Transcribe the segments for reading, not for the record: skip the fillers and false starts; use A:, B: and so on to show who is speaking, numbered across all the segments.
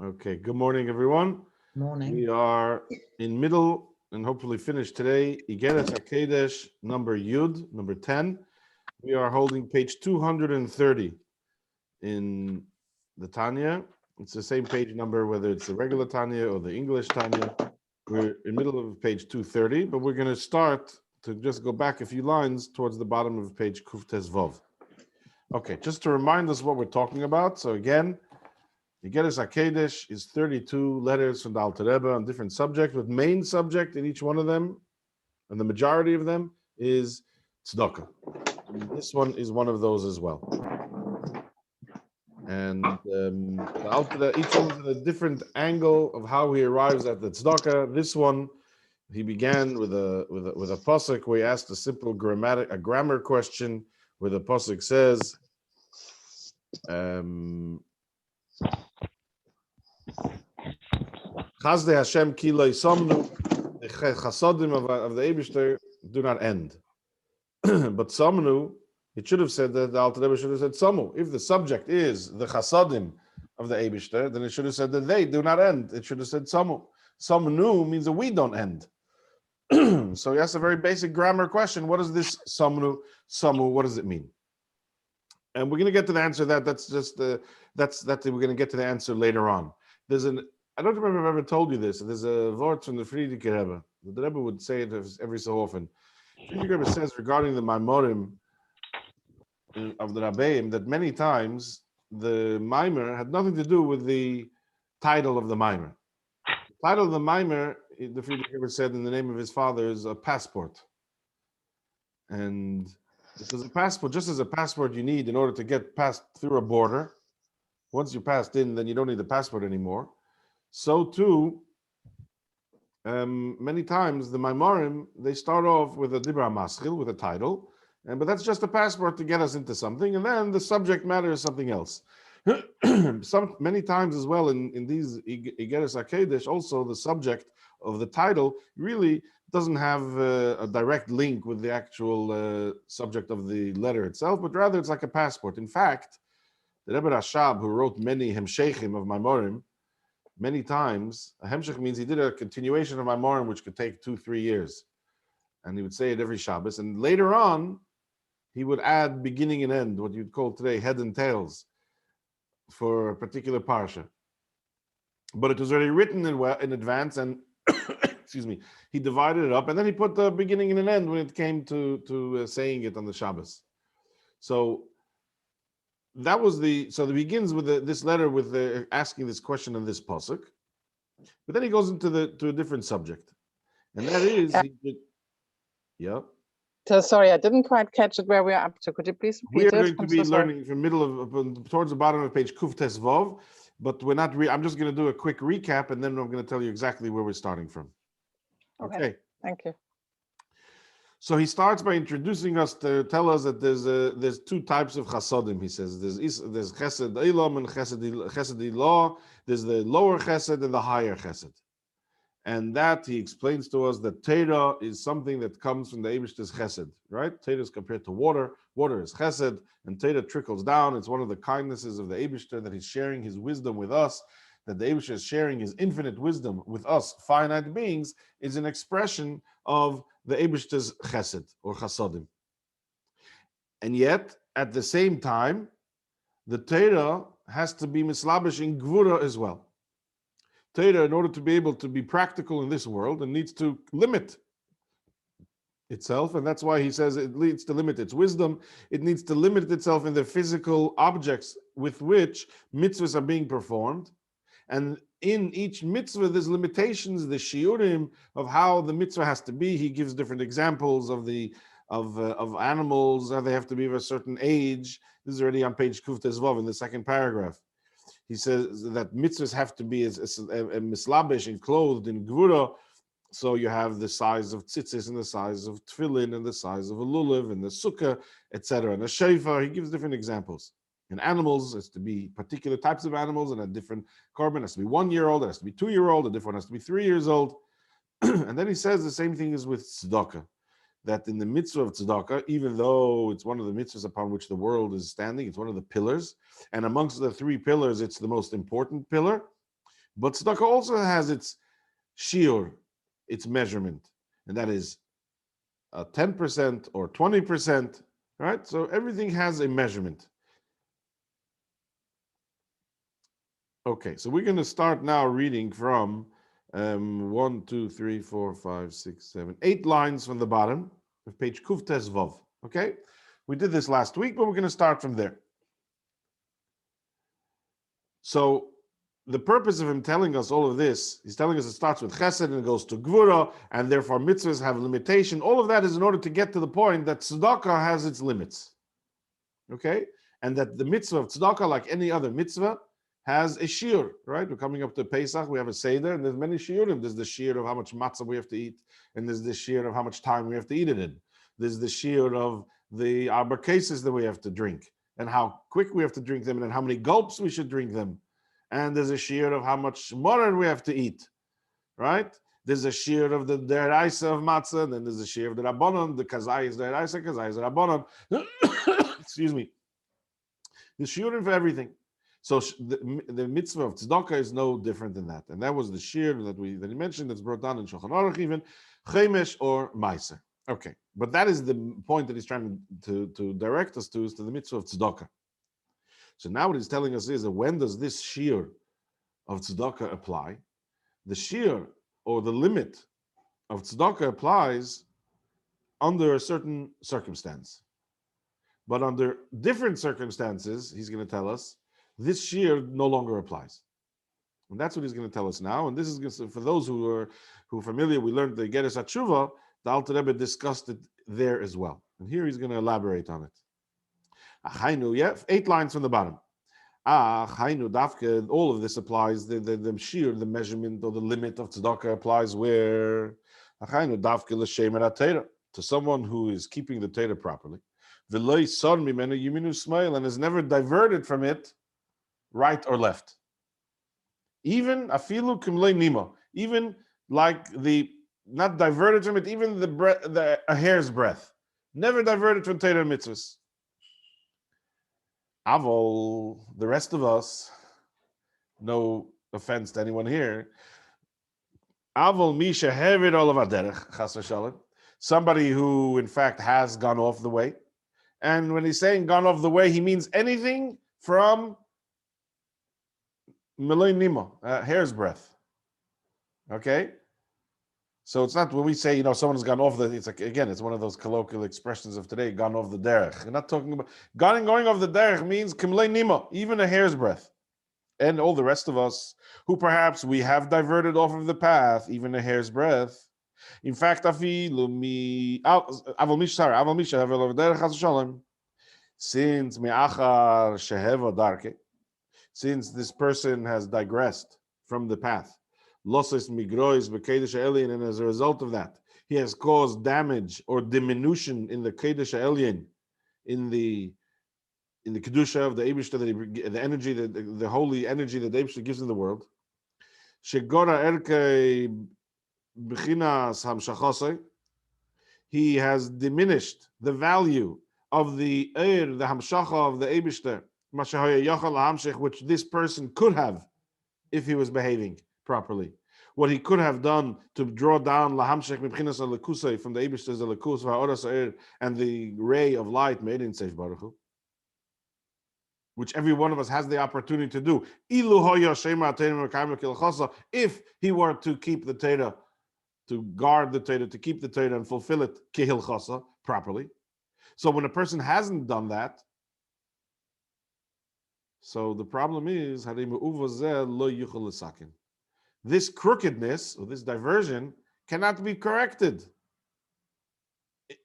A: Okay, good morning, everyone.
B: Morning.
A: We are in middle and hopefully finished today. Iggeres Hakodesh, number Yud, number 10. We are holding page 230 in the Tanya. It's the same page number, whether it's the regular Tanya or the English Tanya. We're in middle of page 230, but we're going to start to just go back a few lines towards the bottom of page Kuftes Vov. Okay, just to remind us what we're talking about. So again, Iggeres Hakodesh is 32 letters from the Alter Rebbe on different subjects, with main subject in each one of them, and the majority of them is tzedakah. And this one is one of those as well. And each one is at a different angle of how he arrives at the tzedakah. This one, he began with a pasuk where he asked a simple grammar question, where the pasuk says, Chasdei Hashem ki lo yisomnu, the chasodim of the Eibishter do not end. But somnu, it should have said that the Alter Rebbe should have said somu. If the subject is the chasodim of the Eibishter, then it should have said that they do not end. It should have said somu. Somnu means that we don't end. So he asked a very basic grammar question. What is this somnu? Somu, what does it mean? And we're going to get to the answer. We're going to get to the answer later on. I don't remember if I've ever told you this. There's a word from the Frierdiker Rebbe. The Rebbe would say it every so often. Frierdiker Rebbe says regarding the Maimorim of the Rabbeim that many times the Maimer had nothing to do with the title of the Maimer. The title of the Maimer, the Frierdiker Rebbe said in the name of his father, is a passport. And because a passport, just as a passport you need in order to get passed through a border, once you're passed in, then you don't need the passport anymore. So too, many times the Maimorim, they start off with a Dibra Maschil, with a title, but that's just a passport to get us into something, and then the subject matter is something else. Many times as well in these Iggeres Hakodesh, also the subject of the title really doesn't have a direct link with the actual subject of the letter itself, but rather it's like a passport. In fact, the Rebbe Rashab, who wrote many Hemsheichim of Maimorim, many times, a hemshech means he did a continuation of Maimorim, which could take 2-3 years. And he would say it every Shabbos. And later on, he would add beginning and end, what you'd call today head and tails, for a particular parsha. But it was already written in advance, and excuse me, he divided it up, and then he put the beginning and an end when it came to saying it on the Shabbos. So that was so it begins with this letter with asking this question on this pasuk, but then he goes into to a different subject, and that is, yeah.
C: So sorry, I didn't quite catch it where we are up to. Could you please repeat it?
A: We are going to be learning from towards the bottom of page Kuftes Vov, but we're not. I'm just going to do a quick recap, and then I'm going to tell you exactly where we're starting from.
C: Okay. Thank you.
A: So he starts by introducing us to tell us that there's two types of chasodim. He says there's chesed ilam and chesed ilah. There's the lower chesed and the higher chesed, and that he explains to us that Torah is something that comes from the Eibishter's chesed. Right? Torah is compared to water. Water is chesed, and Torah trickles down. It's one of the kindnesses of the Eibishter that he's sharing his wisdom with us. That the Eibishter is sharing his infinite wisdom with us, finite beings, is an expression of the Eibishter's chesed or chasodim. And yet, at the same time, the Torah has to be mislabish in gvura as well. Torah, in order to be able to be practical in this world, and needs to limit itself, and that's why he says it needs to limit its wisdom. It needs to limit itself in the physical objects with which mitzvahs are being performed. And in each mitzvah, there's limitations, the shiurim of how the mitzvah has to be. He gives different examples of animals, how they have to be of a certain age. This is already on page Kuftes Vov in the second paragraph. He says that mitzvahs have to be mislabish and clothed in gvura. So you have the size of tzitzis and the size of tefillin and the size of a lulav and the sukkah, etc. And a shofar. He gives different examples. In animals, it's to be particular types of animals, and a different korban has to be 1 year old, it has to be 2 year old, a different one has to be 3 years old. And then he says the same thing is with tzedakah, that in the mitzvah of tzedakah, even though it's one of the mitzvahs upon which the world is standing, it's one of the pillars, and amongst the 3 pillars, it's the most important pillar. But tzedakah also has its shiur, its measurement, and that is 10% or 20%, right? So everything has a measurement. Okay, so we're going to start now reading from 1, 2, 3, 4, 5, 6, 7, 8 lines from the bottom of page Kuftes Vov. Okay, we did this last week, but we're going to start from there. So the purpose of him telling us all of this, he's telling us it starts with chesed and it goes to gvura, and therefore mitzvahs have limitation. All of that is in order to get to the point that tzedakah has its limits. Okay, and that the mitzvah of tzedakah, like any other mitzvah, has a shiur, right? We're coming up to Pesach, we have a Seder, and there's many shiurim. There's the shiur of how much matzah we have to eat, and there's the shiur of how much time we have to eat it in. There's the shiur of the arbor cases that we have to drink, and how quick we have to drink them, and how many gulps we should drink them. And there's a shiur of how much morer we have to eat, right? There's a shiur of the deraisa of matzah, and then there's a shiur of the rabbanon, the kazai is deraisa, kazai is rabbanon. Excuse me. There's shiurim for everything. So the mitzvah of tzedakah is no different than that, and that was the shiur that he mentioned. That's brought down in Shulchan Aruch, even chemesh or meiser. Okay, but that is the point that he's trying to direct us to, is to the mitzvah of tzedakah. So now what he's telling us is that when does this shiur of tzedakah apply? The shiur or the limit of tzedakah applies under a certain circumstance, but under different circumstances, he's going to tell us, this shiur no longer applies. And that's what he's going to tell us now. And this is for those who are familiar. We learned the Iggeres Tshuva. The Alter Rebbe discussed it there as well. And here he's going to elaborate on it. 8 lines from the bottom. All of this applies. The shiur, the measurement or the limit of tzedakah applies where? To someone who is keeping the Torah properly. And is never diverted from it, right or left. Even afilu kimlei nima, even like not diverted from it, even a hair's breadth, never diverted from Torah and mitzvahs. Avol, the rest of us, no offense to anyone here, avol misha hevid olav aderech chas v'shalom, somebody who in fact has gone off the way, and when he's saying gone off the way, he means anything from Miloi nima, hair's breadth. Okay? So it's not when we say, someone's gone off it's like, again, it's one of those colloquial expressions of today, gone off the derech. We're not talking about, going off the derech means kimlei nima, even a hair's breadth. And all the rest of us, who perhaps we have diverted off of the path, even a hair's breadth. In fact, since me'achar sheheva darke, since this person has digressed from the path, losses migrois b'kedesh elyon, and as a result of that, he has caused damage or diminution in the kedesh elyon, in the kedusha of the Eibishter, the energy, the holy energy that the Eibishter gives in the world. Shegora erke b'chinas hamshachosei, he has diminished the value of the hamshacha of the Eibishter, which this person could have, if he was behaving properly, what he could have done to draw down lahamshech mibchinas alakusei from the Eibishter's alakus va'oras and the ray of light made in Seif Baruch Hu, which every one of us has the opportunity to do. If he were to keep the Torah, to guard the Torah, to keep the Torah and fulfill it kehilchasa properly. So when a person hasn't done that, so the problem is this crookedness or this diversion cannot be corrected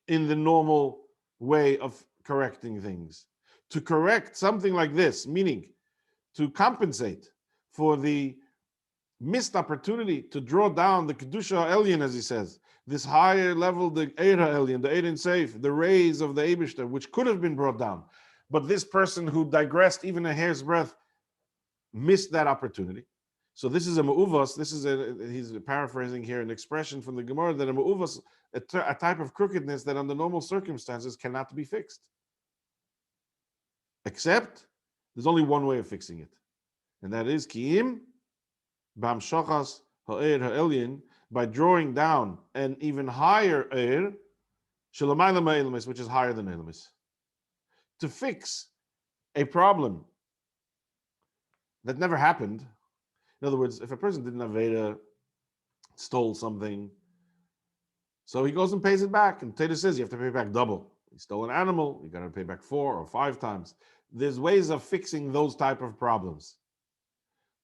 A: in the normal way of correcting things. To correct something like this, meaning to compensate for the missed opportunity to draw down the Kedusha Elyon, as he says, this higher level, the Eira Elyon, the Eidin Seif, the rays of the Eibishter, which could have been brought down. But this person who digressed even a hair's breadth missed that opportunity. So this is a ma'uvas, he's paraphrasing here an expression from the Gemara, that a ma'uvas, a type of crookedness that under normal circumstances cannot be fixed. Except, there's only one way of fixing it. And that is, ki'im B'hamshachas ha'er ha'elyin, by drawing down an even higher er, shelamayla ma'elamis, which is higher than elamis, to fix a problem that never happened. In other words, if a person did an aveda, stole something, so he goes and pays it back, and Torah says you have to pay back double. He stole an animal, you got to pay back 4 or 5 times. There's ways of fixing those type of problems.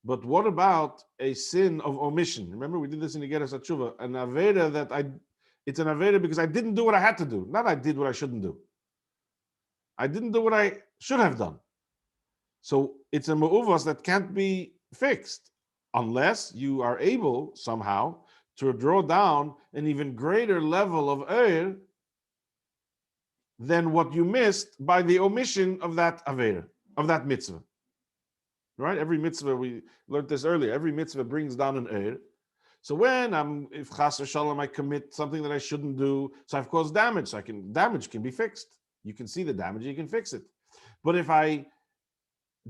A: But what about a sin of omission? Remember, we did this in Iggeres Tshuva, an aveda it's an aveda because I didn't do what I had to do, not I did what I shouldn't do. I didn't do what I should have done. So it's a me'uvas that can't be fixed unless you are able somehow to draw down an even greater level of er than what you missed by the omission of that aveda, of that mitzvah. Right? Every mitzvah, we learned this earlier, every mitzvah brings down an er. So when if chas v'shalom I commit something that I shouldn't do, so I've caused damage, so damage can be fixed. You can see the damage, you can fix it. But if I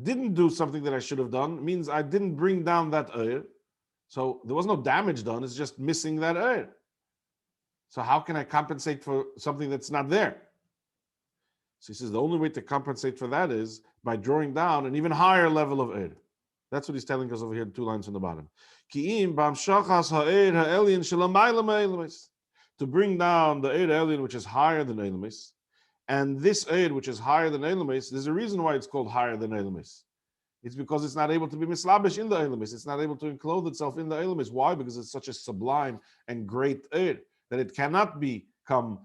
A: didn't do something that I should have done, it means I didn't bring down that er. So there was no damage done, it's just missing that er. So how can I compensate for something that's not there? So he says the only way to compensate for that is by drawing down an even higher level of er. That's what he's telling us over here, 2 lines on the bottom. To bring down the er elyon, which is higher than elamis, and this er, which is higher than elamis, there's a reason why it's called higher than elamis. It's because it's not able to be mislabish in the elamis. It's not able to enclose itself in the elamis. Why? Because it's such a sublime and great er that it cannot become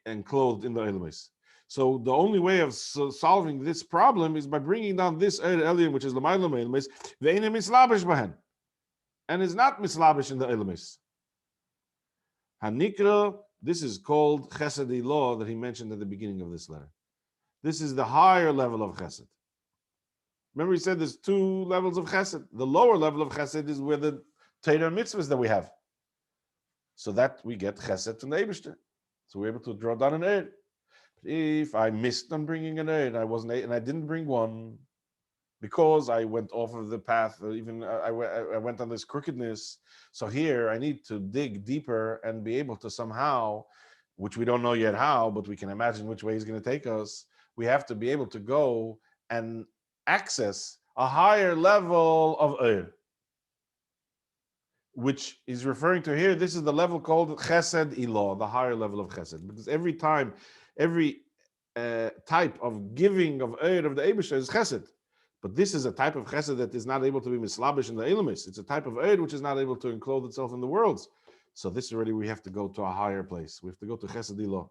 A: enclosed in the elamis. So the only way of solving this problem is by bringing down this er elyon, which is l'mayla me'elamis, ve'ein mislabish bahen, and is not mislabish in the elamis. Hanikra, this is called chesed law that he mentioned at the beginning of this letter. This is the higher level of chesed. Remember, he said there's 2 levels of chesed. The lower level of chesed is where the Torah mitzvahs that we have. So that we get chesed from the Eibishter. So we're able to draw down an er. If I missed on bringing an er, and I didn't bring one because I went off of the path, or even I went on this crookedness. So here I need to dig deeper and be able to somehow, which we don't know yet how, but we can imagine which way he's going to take us. We have to be able to go and access a higher level of er, which is referring to here. This is the level called chesed ilah, the higher level of chesed, because every time, every type of giving of er of the Eibusha is chesed. But this is a type of chesed that is not able to be mislabish in the elamis. It's a type of er which is not able to enclose itself in the worlds. So this already we have to go to a higher place. We have to go to chesed ilah.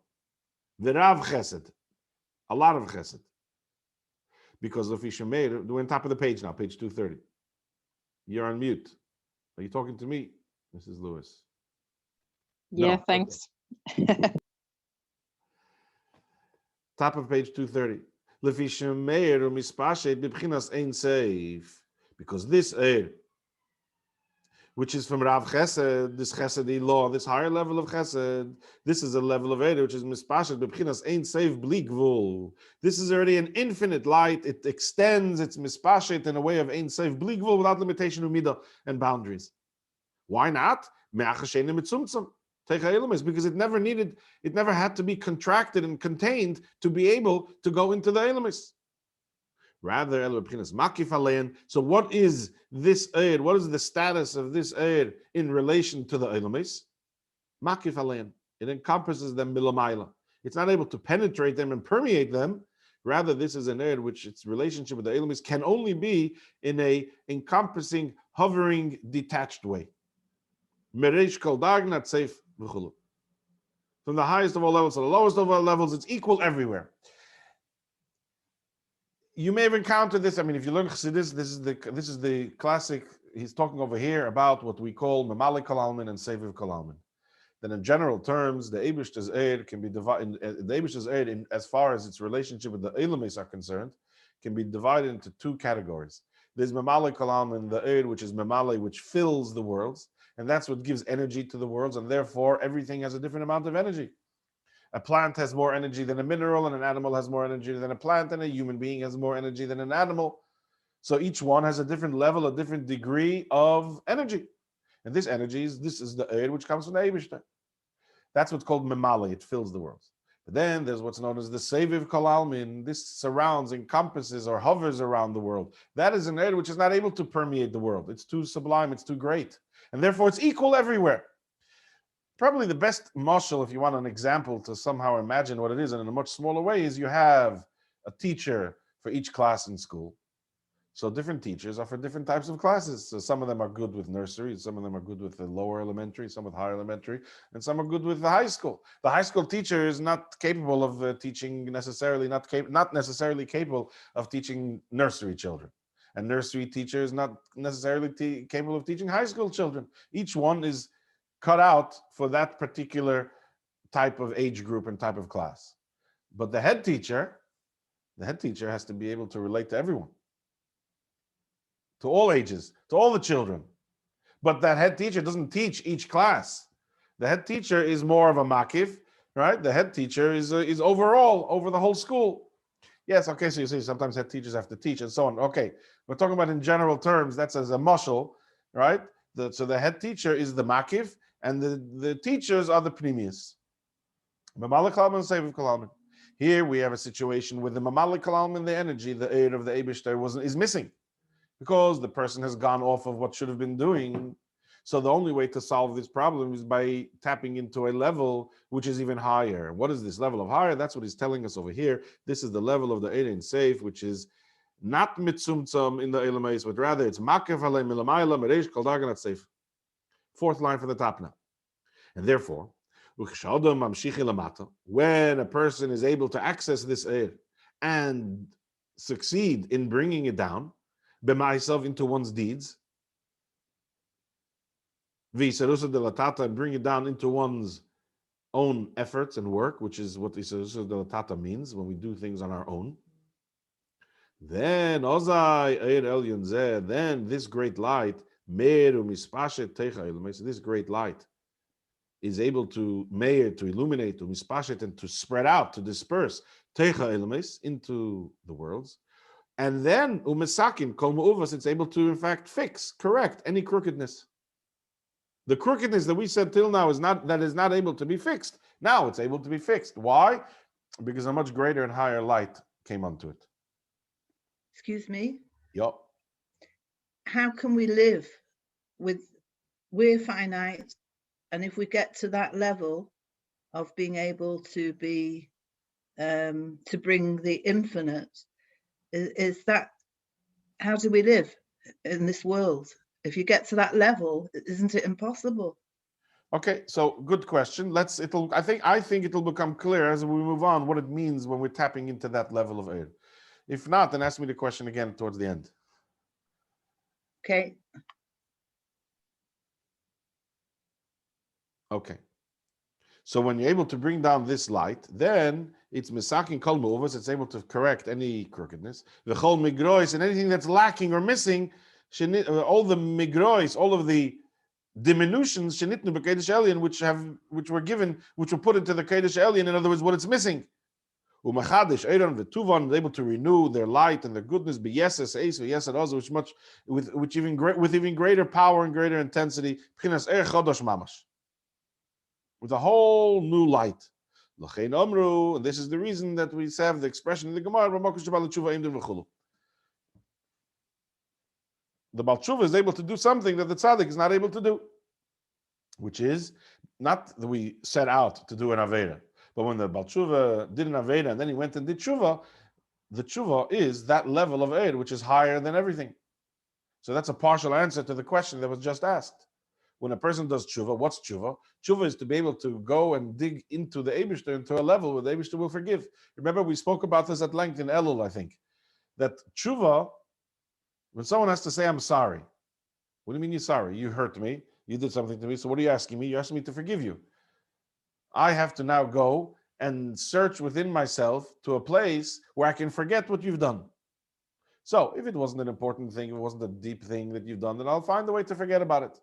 A: V'rav chesed, a lot of chesed. Because of Ishameir, we're on top of the page now, page 230. You're on mute. Are you talking to me, Mrs. Lewis?
C: Yeah,
A: No.
C: thanks.
A: Okay. Top of page 230. Because this air, which is from Rav Chesed, this Chesed law, this higher level of Chesed, this is a level of air which is mispashet b'bchinas ein seif bli gvul. This is already an infinite light. It extends, it's mispashet in a way of ein seif bli gvul, without limitation, umida, and boundaries. Why not? Because it never had to be contracted and contained to be able to go into the Elamis. Rather, so what is this air? What is the status of this air in relation to the Elamis? Makif alein. It encompasses them milamayla. It's not able to penetrate them and permeate them. Rather, this is an air which its relationship with the Elamis can only be in a encompassing, hovering, detached way. Mereish kol dagnat seif v'chulu. From the highest of all levels to the lowest of all levels, it's equal everywhere. You may have encountered this. I mean, if you learn Chassidus, this is the classic. He's talking over here about what we call Mamalik Kalalmin and Seviv Kalalmin. Then, in general terms, the Eibishter's Eid can be divided. The Eibishter's Eid, as far as its relationship with the Elamis are concerned, can be divided into 2 categories. There's Mamalik Kalalmin, the Eid, which is Mamalik, which fills the worlds, and that's what gives energy to the worlds, and therefore everything has a different amount of energy. A plant has more energy than a mineral, and an animal has more energy than a plant, and a human being has more energy than an animal. So each one has a different level, a different degree of energy. And this energy is the air which comes from the Eibishter. That's what's called memale. It fills the world. But then there's what's known as the Seviv Kalalmin. This surrounds, encompasses, or hovers around the world. That is an air which is not able to permeate the world. It's too sublime, it's too great. And therefore it's equal everywhere. Probably the best mashal, if you want an example to somehow imagine what it is, and in a much smaller way, is you have a teacher for each class in school. So different teachers are for different types of classes. So some of them are good with nursery, some of them are good with the lower elementary, some with higher elementary, and some are good with the high school. The high school teacher is not capable of teaching necessarily, not necessarily capable of teaching nursery children. And nursery teacher is not necessarily capable of teaching high school children. Each one is cut out for that particular type of age group and type of class. But the head teacher has to be able to relate to everyone, to all ages, to all the children. But that head teacher doesn't teach each class. The head teacher is more of a makif, right? The head teacher is overall, over the whole school. Yes, okay, so you see, sometimes head teachers have to teach and so on. Okay, we're talking about in general terms, that's as a mashal, right? So the head teacher is the makif, and the teachers are the pnimius. Here we have a situation with the mamalik kalam, the energy, the air of the Eibishter is missing, because the person has gone off of what should have been doing. So the only way to solve this problem is by tapping into a level which is even higher. What is this level of higher? That's what he's telling us over here. This is the level of the Ein Seif, which is not mitzumtzum in the Elamais, but rather it's makef alei milamayla mereish kol darganat seif. Fourth line from the top now. And therefore, when a person is able to access this air and succeed in bringing it down, b'ma'asav, into one's deeds, v'yisarusa de latata, and bring it down into one's own efforts and work, which is what yisarusa de latata means when we do things on our own. Then ozai eir elyon zeh, then this great light, meru mispashet techa ilumei, this great light is able to meir, to illuminate, to mispashet, and to spread out, to disperse techa ilumei into the worlds. And then umesakin kol mu'uvas, it's able to in fact fix, correct any crookedness. The crookedness that we said till now is not able to be fixed. Now it's able to be fixed. Why? Because a much greater and higher light came onto it.
B: Excuse me?
A: Yup.
B: How can we live with, we're finite, and if we get to that level of being able to be, to bring the infinite, is that, how do we live in this world? If you get to that level, isn't it impossible?
A: Okay, so good question. I think it'll become clear as we move on what it means when we're tapping into that level of air. If not, then ask me the question again towards the end.
B: Okay.
A: Okay. So when you're able to bring down this light, then it's misakin kol mu'uvas, it's able to correct any crookedness. V'chol migrois, and anything that's lacking or missing, all the migrois, all of the diminutions, shenitnu b'kedesh elyon, which were put into the kedesh elyon. In other words, what it's missing. U'machadesh eiron v'tuvan, able to renew their light and their goodness. B'yeses eis v'yesed oz, with even greater power and greater intensity. B'chinas er chodosh mamash, with a whole new light. L'chein omru, and this is the reason that we have the expression in the Gemara, the Baal Tshuva is able to do something that the tzaddik is not able to do, which is not that we set out to do an Aveda, but when the Baal Tshuva did an Aveda and then he went and did Tshuva, the Tshuva is that level of aid which is higher than everything. So that's a partial answer to the question that was just asked. When a person does tshuva, what's tshuva? Tshuva is to be able to go and dig into the Eibishter, into a level where the Eibishter will forgive. Remember, we spoke about this at length in Elul, I think, that tshuva, when someone has to say, I'm sorry. What do you mean you're sorry? You hurt me. You did something to me. So what are you asking me? You're asking me to forgive you. I have to now go and search within myself to a place where I can forget what you've done. So if it wasn't an important thing, if it wasn't a deep thing that you've done, then I'll find a way to forget about it.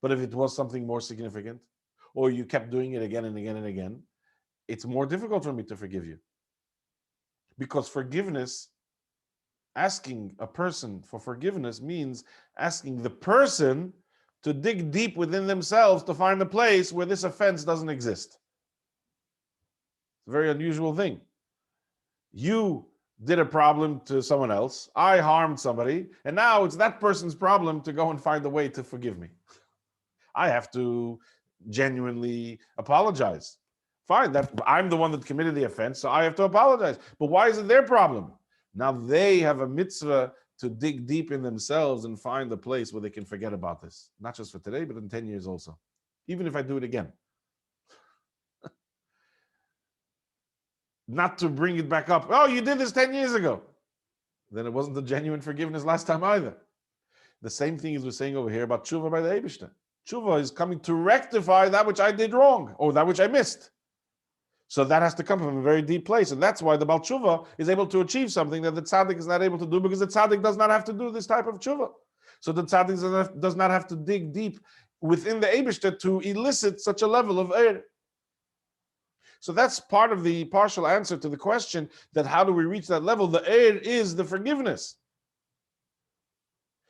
A: But if it was something more significant, or you kept doing it again and again and again, it's more difficult for me to forgive you. Because forgiveness asking a person for forgiveness means asking the person to dig deep within themselves to find a place where this offense doesn't exist. It's a very unusual thing. You did a problem to someone else, I harmed somebody, and now it's that person's problem to go and find a way to forgive me. I have to genuinely apologize. Fine, that I'm the one that committed the offense, so I have to apologize. But why is it their problem? Now they have a mitzvah to dig deep in themselves and find a place where they can forget about this. Not just for today, but in 10 years also. Even if I do it again. Not to bring it back up. Oh, you did this 10 years ago. Then it wasn't a genuine forgiveness last time either. The same thing as we're saying over here about tshuva by the Eibishter. Tshuva is coming to rectify that which I did wrong or that which I missed. So that has to come from a very deep place. And that's why the Baal Tshuva is able to achieve something that the tzaddik is not able to do, because the tzaddik does not have to do this type of tshuva. So the tzaddik does not have to dig deep within the Eibishter to elicit such a level of eir. So that's part of the partial answer to the question that how do we reach that level? The eir is the forgiveness.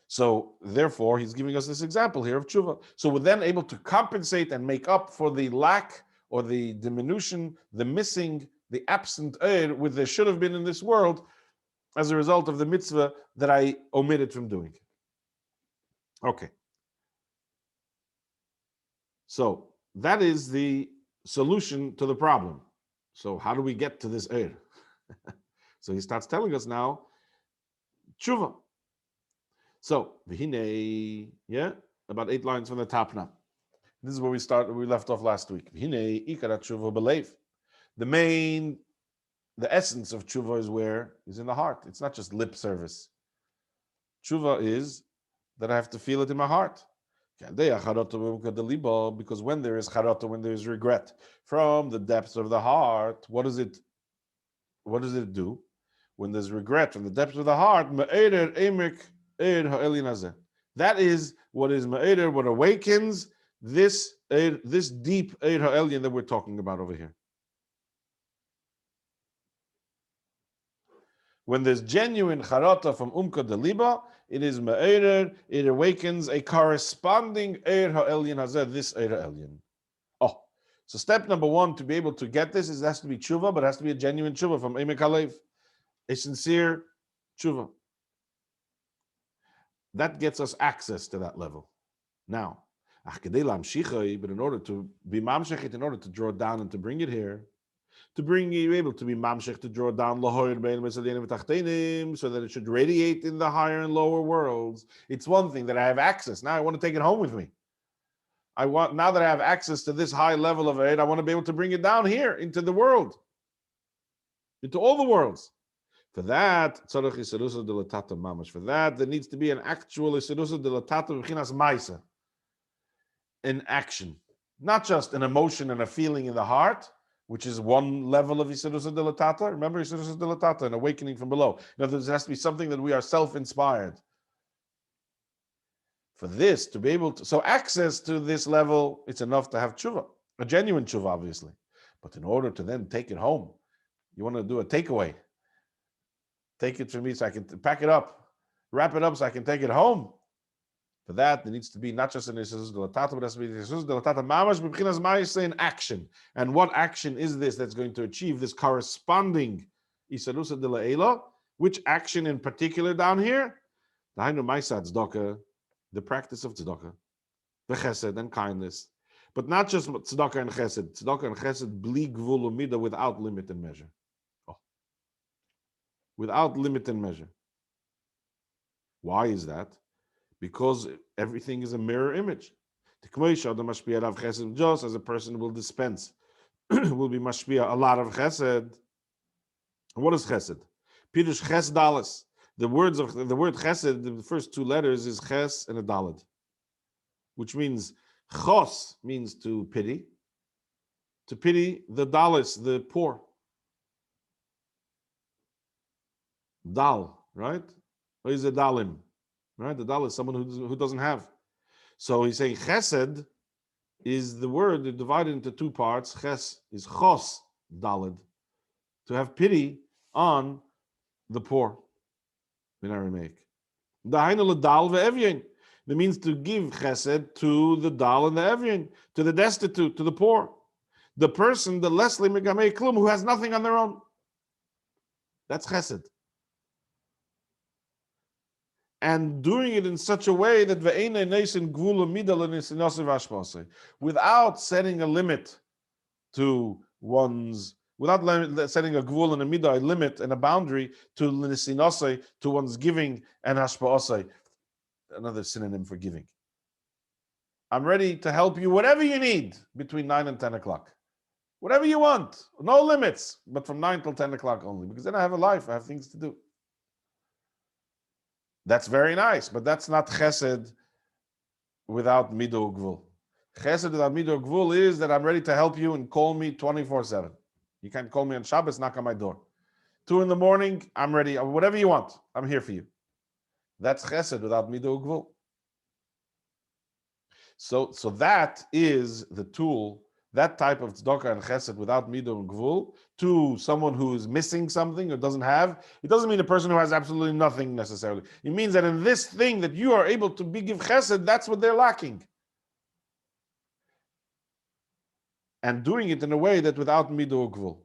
A: So therefore, he's giving us this example here of tshuva. So we're then able to compensate and make up for the lack or the diminution, the missing, the absent eir, which there should have been in this world as a result of the mitzvah that I omitted from doing. Okay. So that is the solution to the problem. So how do we get to this eir? So he starts telling us now, tshuva. So, v'hinei, yeah, about 8 lines from the top now. This is where we left off last week. V'hinei, ikar tshuva b'leiv. The essence of tshuva is in the heart. It's not just lip service. Tshuva is that I have to feel it in my heart. Because when there is charata, when there is regret from the depths of the heart, what does it do? When there's regret from the depths of the heart, that is what is ma'eder, what awakens this deep eir ha'elyon that we're talking about over here. When there's genuine charata from umka de liba, it is ma'eder, it awakens a corresponding eir ha'elyon hazeh, this eir ha'elyon. Oh, so step number 1 to be able to get this is it has to be tshuva, but it has to be a genuine tshuva from emek halev, a sincere tshuva. That gets us access to that level. Now, but in order to be mamshech, in order to draw it down and to bring it here, to bring you able to be mamshech, to draw down so that it should radiate in the higher and lower worlds. It's one thing that I have access. Now I want to take it home with me. Now that I have access to this high level of it, I want to be able to bring it down here into the world, into all the worlds. For that, there needs to be an actual isirusa delatata v'chinas maisa, in action, not just an emotion and a feeling in the heart, which is one level of isirusa delatata. Remember isirusa delatata, an awakening from below. In other words, it has to be something that we are self-inspired. For this to be able to, so access to this level, it's enough to have tshuva, a genuine tshuva, obviously. But in order to then take it home, you want to do a takeaway. Take it from me so I can pack it up, wrap it up so I can take it home. For that, there needs to be not just an Isus Delatata, but it has to be Isus Delatata Mamash B'Chinas Ma'aseh in action. And what action is this that's going to achieve this corresponding Isarusa de La'ela? Which action in particular down here? The practice of tzedakah, the chesed and kindness. But not just tzedakah and chesed bli gvul u'mida, without limit and measure. Without limit and measure. Why is that? Because everything is a mirror image. Just as a person will dispense, will be mashpia a lot of chesed. What is chesed? Pirush ches dalas. The word chesed, the first 2 letters is ches and a dalad, which means chos means to pity the dalas, the poor. Dal, right? Or is a dalim, right? The dal is someone who doesn't have. So he's saying chesed is the word divided into 2 parts. Ches is chos dalid, to have pity on the poor. in Aramaic. Dahainu ledal ve'evyin. That means to give chesed to the dal and the evyin, to the destitute, to the poor. The person, the lesli megamei klum, who has nothing on their own. That's chesed. And doing it in such a way that without setting a limit to one's, without setting a gvul and a midah, a limit and a boundary to l'nisinasei, to one's giving and hashpa'asei, another synonym for giving. I'm ready to help you whatever you need between 9 and 10 o'clock. Whatever you want, no limits, but from 9 till 10 o'clock only, because then I have a life, I have things to do. That's very nice, but that's not chesed without midah gvul. Chesed without midah gvul is that I'm ready to help you and call me 24/7. You can't call me on Shabbos, knock on my door. 2 in the morning, I'm ready. Whatever you want, I'm here for you. That's chesed without midah gvul. So that is the tool, that type of tzedakah and chesed without midah and gvul, to someone who is missing something or doesn't have. It doesn't mean a person who has absolutely nothing necessarily. It means that in this thing that you are able to give chesed, that's what they're lacking. And doing it in a way that without midah or gvul.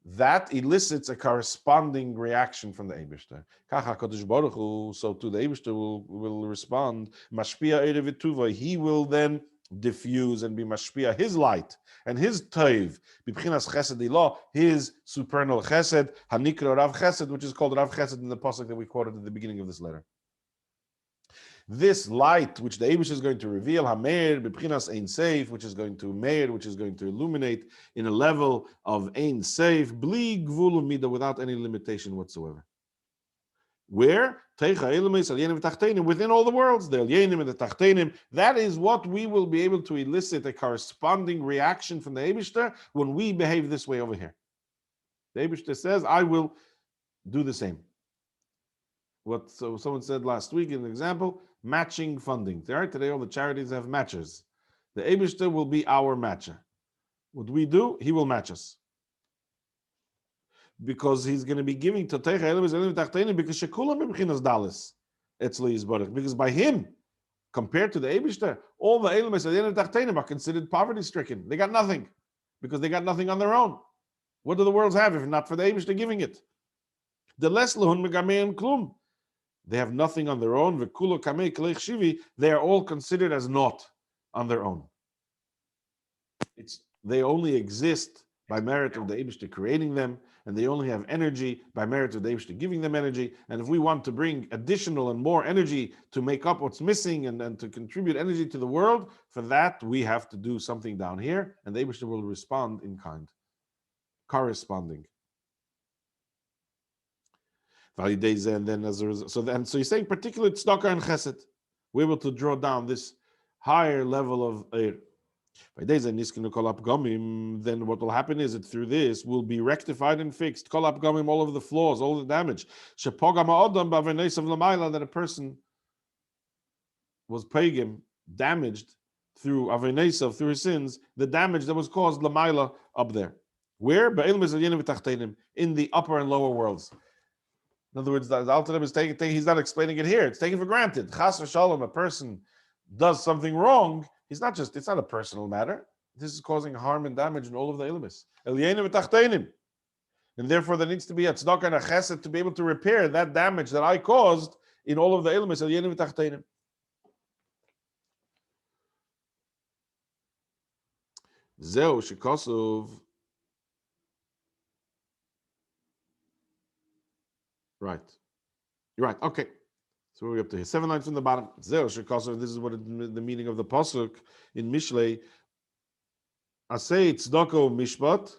A: That elicits a corresponding reaction from the Eibishter. Hakodesh Baruch Hu, so to the Eibishter will respond. Mashpia erev v'tuva. He will then diffuse and be mashpia his light and his toiv. B'bchinas chesed ilah, his supernal chesed, hanikra Rav Chesed, which is called Rav Chesed in the pasuk that we quoted at the beginning of this letter. This light, which the Eibush is going to reveal, Hameir, B'bchinas Ein Seif, which is going to Meir, which is going to illuminate in a level of Ein Seif, Bli Gvul Mida, without any limitation whatsoever. Where? Within all the worlds, the Elyenim and the Tachtenim. That is what we will be able to elicit a corresponding reaction from the Eibishter when we behave this way over here. The Eibishter says, I will do the same. So someone said last week in an example, matching funding. Today all the charities have matchers. The Eibishter will be our matcher. What we do, he will match us. Because he's going to be giving to Teicha Elim Tachtenim, because Shekulam B'Bchinas Dalis Etzli Yisbarach. Because by him, compared to the Eibishter, all the Elim Tachtenim are considered poverty-stricken. They got nothing, because they got nothing on their own. What do the worlds have if not for the Eibishter giving it? The Les Lehun Megamein Klum. They have nothing on their own. They are all considered as naught on their own. They only exist by merit of the Eibishter creating them, and they only have energy by merit of the Eibishter giving them energy. And if we want to bring additional and more energy to make up what's missing and to contribute energy to the world, for that we have to do something down here, and the Eibishter will respond in kind, corresponding. And then as a result, so you're saying particularly tzedakah and chesed, we're able to draw down this higher level of eir. Then what will happen is that through this will be rectified and fixed. All of the flaws, all the damage. That a person was pagim, damaged through avinesav, through his sins, the damage that was caused lamaila up there. Where? In the upper and lower worlds. In other words, the Alter Rebbe is taking, he's not explaining it here. It's taken for granted. Chas v'shalom, a person does something wrong. It's not a personal matter. This is causing harm and damage in all of the ilmis. Elyenim v'tachtenim. And therefore, there needs to be a tzedakah and a chesed to be able to repair that damage that I caused in all of the ilmis. Elyenim v'tachtenim. Zeu shekosov. Right. You're right. Okay. So we're up to here. 7 lines from the bottom. This is what the meaning of the pasuk in Mishlei. Asay tzedakah mishpat.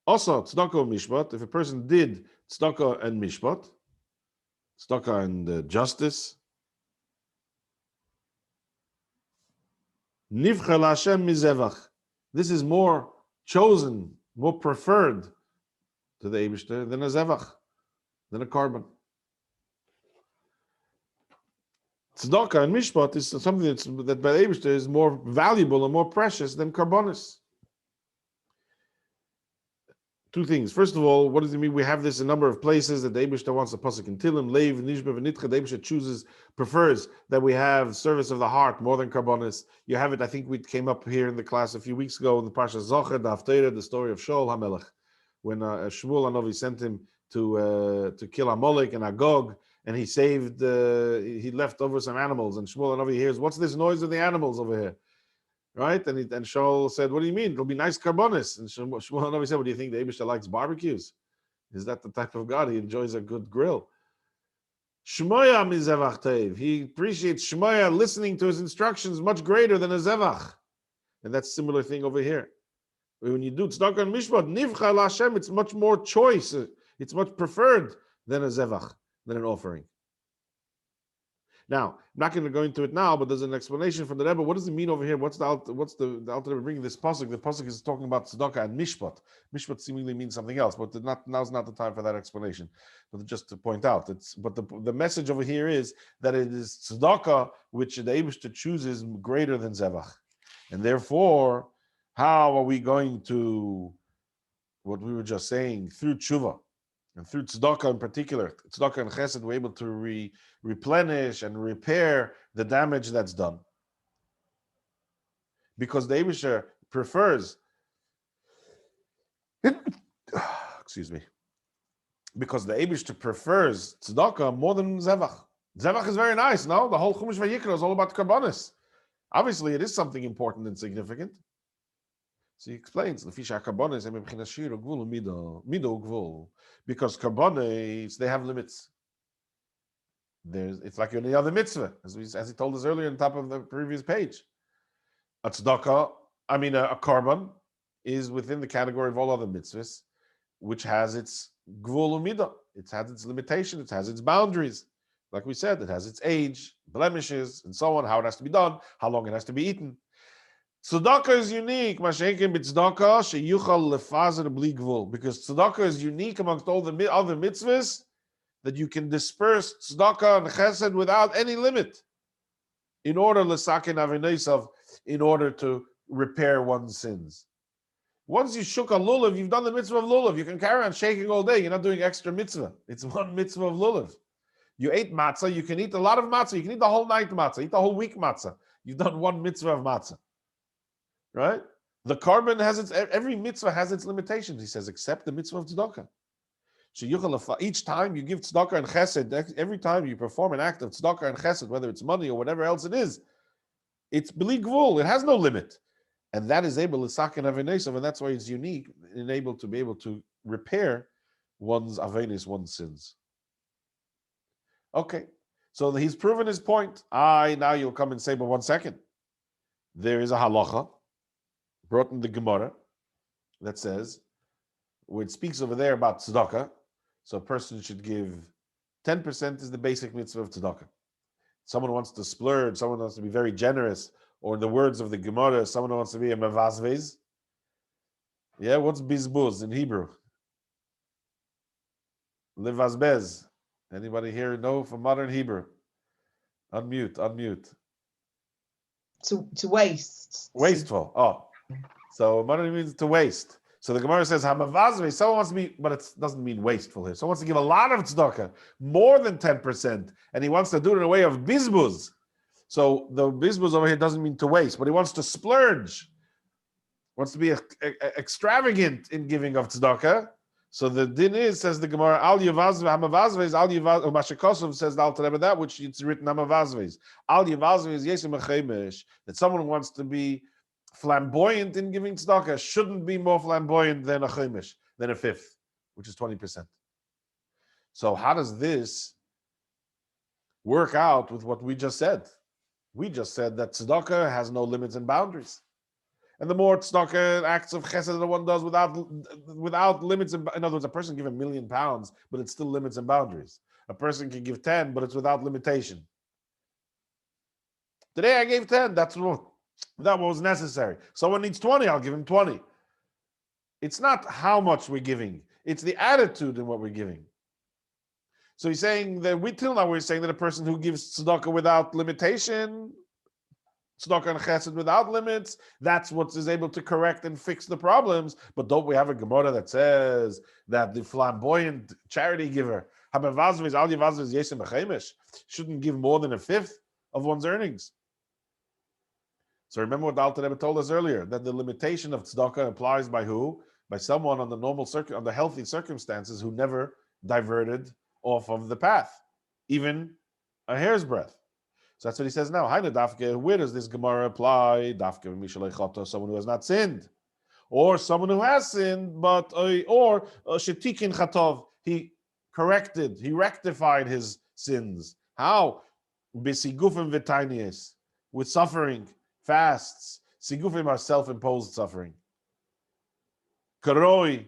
A: Also tzedakah mishpat. If a person did tzedakah and mishpat, tzedakah and justice, nivcha l'Hashem mizevach. This is more chosen, more preferred to the Eibishter than a zevach, than a carbon. Tzedakah and mishpat is something that by the Eibishter is more valuable and more precious than karbonis. Two things. First of all, what does it mean? We have this in a number of places that the Eibishter wants a pasuk in Tilim, Leiv, Nishba, V'nitcha. The Eibishter prefers that we have service of the heart more than karbonis. You have it. I think we came up here in the class a few weeks ago in the Parsha Zocher, the Haftarah, the story of Shaul HaMelech, when Shmuel Hanavi sent him to kill Amalek and Agog, and he saved. He left over some animals, and Shmuel Hanavi hears, "What's this noise of the animals over here?" Right? And Shaul said, "What do you mean? It'll be nice karbonis." And Shmuel Hanavi said, "What do you think? The Eibishter likes barbecues? Is that the type of God? He enjoys a good grill." Shmoya mizevach teiv. He appreciates Shmoya listening to his instructions much greater than a zevach. And that's a similar thing over here. When you do tzedakah and mishpat, nivcha l'Hashem, it's much more choice. It's much preferred than a zevach, than an offering. Now, I'm not going to go into it now, but there's an explanation from the Rebbe. What does it mean over here? What's the Alter Rebbe bringing this pasuk? The pasuk is talking about tzedakah and mishpat. Mishpat seemingly means something else, but now's not the time for that explanation. But just to point out, the message over here is that it is tzedakah which the Eibishter chooses greater than zevach, and therefore, how are we going to, what we were just saying, through tshuva? And through tzedakah in particular, tzedakah and chesed, we're able to replenish and repair the damage that's done. Because the Eibishter prefers, excuse me, because the Eibishter prefers tzedakah more than zevach. Zevach is very nice, no? The whole Chumash Vayikra is all about karbonis. Obviously, it is something important and significant. So he explains, because karbonis, they have limits. It's like any other mitzvah, as he told us earlier on top of the previous page. A tzedakah, a karban, is within the category of all other mitzvahs, which has its gvul u'midah. It has its limitation, it has its boundaries. Like we said, it has its age, blemishes, and so on, how it has to be done, how long it has to be eaten. Tzedakah is unique, because tzedakah is unique amongst all the other mitzvahs, that you can disperse tzedakah and chesed without any limit, in order to repair one's sins. Once you shook a lulav, you've done the mitzvah of lulav. You can carry on shaking all day. You're not doing extra mitzvah. It's one mitzvah of lulav. You ate matzah. You can eat a lot of matzah. You can eat the whole night matzah. Eat the whole week matzah. You've done one mitzvah of matzah. Right? The carbon every mitzvah has its limitations, he says, except the mitzvah of tzedakah. Each time you give tzedakah and chesed, every time you perform an act of tzedakah and chesed, whether it's money or whatever else it is, it's b'li gvul, it has no limit. And that is able to saken avenesav, and that's why it's unique and able to be able to repair one's avenes, one's sins. Okay, so he's proven his point. Now you'll come and say, but 1 second. There is a halacha brought in the Gemara that says, where it speaks over there about tzedakah, so a person should give 10% is the basic mitzvah of tzedakah. Someone wants to splurge, someone wants to be very generous, or in the words of the Gemara, someone wants to be a mevazvez. Yeah, what's bizbuz in Hebrew? Levazbez. Anybody here know from modern Hebrew? Unmute.
D: To waste.
A: Wasteful. Oh. So modern means to waste. So the Gemara says, Hamavazve, someone wants to be, but it doesn't mean wasteful here. Someone wants to give a lot of tzedakah, more than 10%, and he wants to do it in a way of bizbuz. So the bizbuz over here doesn't mean to waste, but he wants to splurge, wants to be extravagant in giving of tzedakah. So the din is, says the Gemara, Al Yavazve, Hamavazve, Al Yavazve, or Mashakosov says the Alter Rebbe that, which it's written Hamavazve. Al Yavazve is Yesem Achemish, that someone wants to be flamboyant in giving tzedakah shouldn't be more flamboyant than a chaimish, than a fifth, which is 20%. So how does this work out with what we just said? We just said that tzedakah has no limits and boundaries. And the more tzedakah acts of chesed that one does without limits, in other words, a person can give £1 million, but it's still limits and boundaries. A person can give 10, but it's without limitation. Today I gave 10, that was necessary. Someone needs 20, I'll give him 20. It's not how much we're giving, it's the attitude in what we're giving. So he's saying that till now we're saying that a person who gives tzedakah without limitation, tzedakah and chesed without limits. That's what is able to correct and fix the problems. But don't we have a Gemara that says that the flamboyant charity giver shouldn't give more than a fifth of one's earnings? So remember what the Alter Rebbe told us earlier, that the limitation of tzedakah applies by who? By someone on the on the healthy circumstances who never diverted off of the path, even a hair's breadth. So that's what he says now. Where does this Gemara apply? Someone who has not sinned, or someone who has sinned, but or shetikin chatov, he rectified his sins. How? Bisigufim v'tainies, with suffering, fasts. Sigufim are self-imposed suffering. Karoi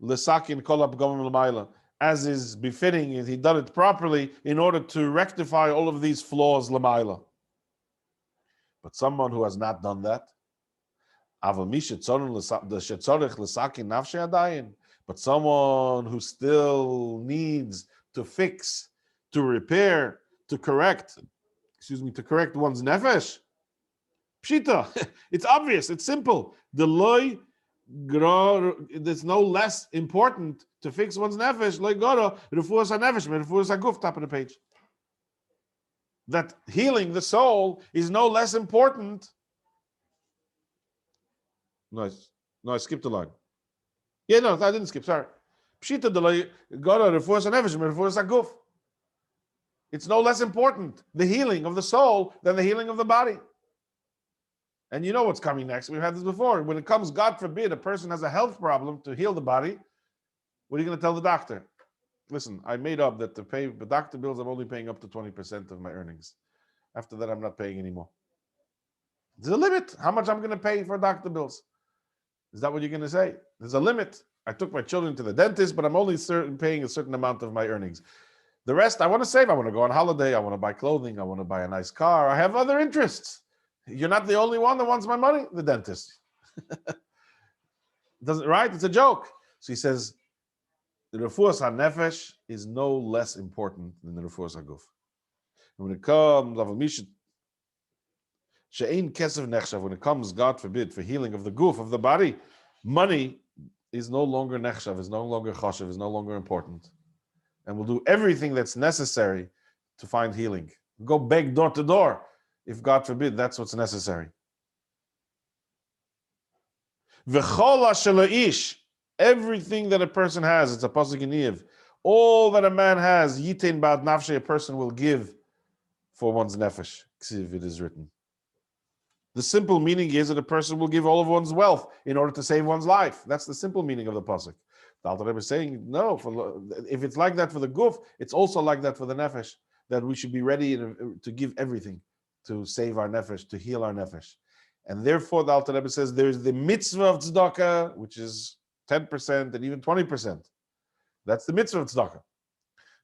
A: lesakin kolab gomim l'mayla, as is befitting, and he done it properly in order to rectify all of these flaws l'mayla. But someone who has not done that, but someone who still needs to fix, to repair, to correct one's nefesh. Pshita, it's obvious, it's simple. The loy gro, there's no less important to fix one's nefesh. Loy goro refuas hanefesh, refuas haguf, top of the page. That healing the soul is no less important. Nice. No, I skipped a line. Yeah, no, I didn't skip. Sorry. Pshita the loy goro refuas hanefesh, refuas haguf. It's no less important, the healing of the soul, than the healing of the body. And you know what's coming next. We've had this before. When it comes, God forbid, a person has a health problem to heal the body, what are you going to tell the doctor? Listen, I made up that to pay the doctor bills, I'm only paying up to 20% of my earnings. After that, I'm not paying anymore. There's a limit how much I'm going to pay for doctor bills. Is that what you're going to say? There's a limit. I took my children to the dentist, but I'm only paying a certain amount of my earnings. The rest, I want to save. I want to go on holiday. I want to buy clothing. I want to buy a nice car. I have other interests. You're not the only one that wants my money, the dentist. Doesn't, right? It's a joke. So he says, the refuas hanefesh is no less important than the refuas haguf. And when it comes, when it comes, God forbid, for healing of the guf, of the body, money is no longer nechshav, is no longer chashav, is no longer important. And we'll do everything that's necessary to find healing. Go beg door to door, if God forbid that's what's necessary. Everything that a person has, it's a pasuk in Eiv, all that a man has, yitain ba'ad nafshe, a person will give for one's nefesh. It is written. The simple meaning is that a person will give all of one's wealth in order to save one's life. That's the simple meaning of the pasuk. The Alter Rebbe is saying, no, if it's like that for the guf, it's also like that for the nefesh, that we should be ready to give everything to save our nefesh, to heal our nefesh. And therefore, the Alter Rebbe says there's the mitzvah of tzedakah, which is 10% and even 20%. That's the mitzvah of tzedakah.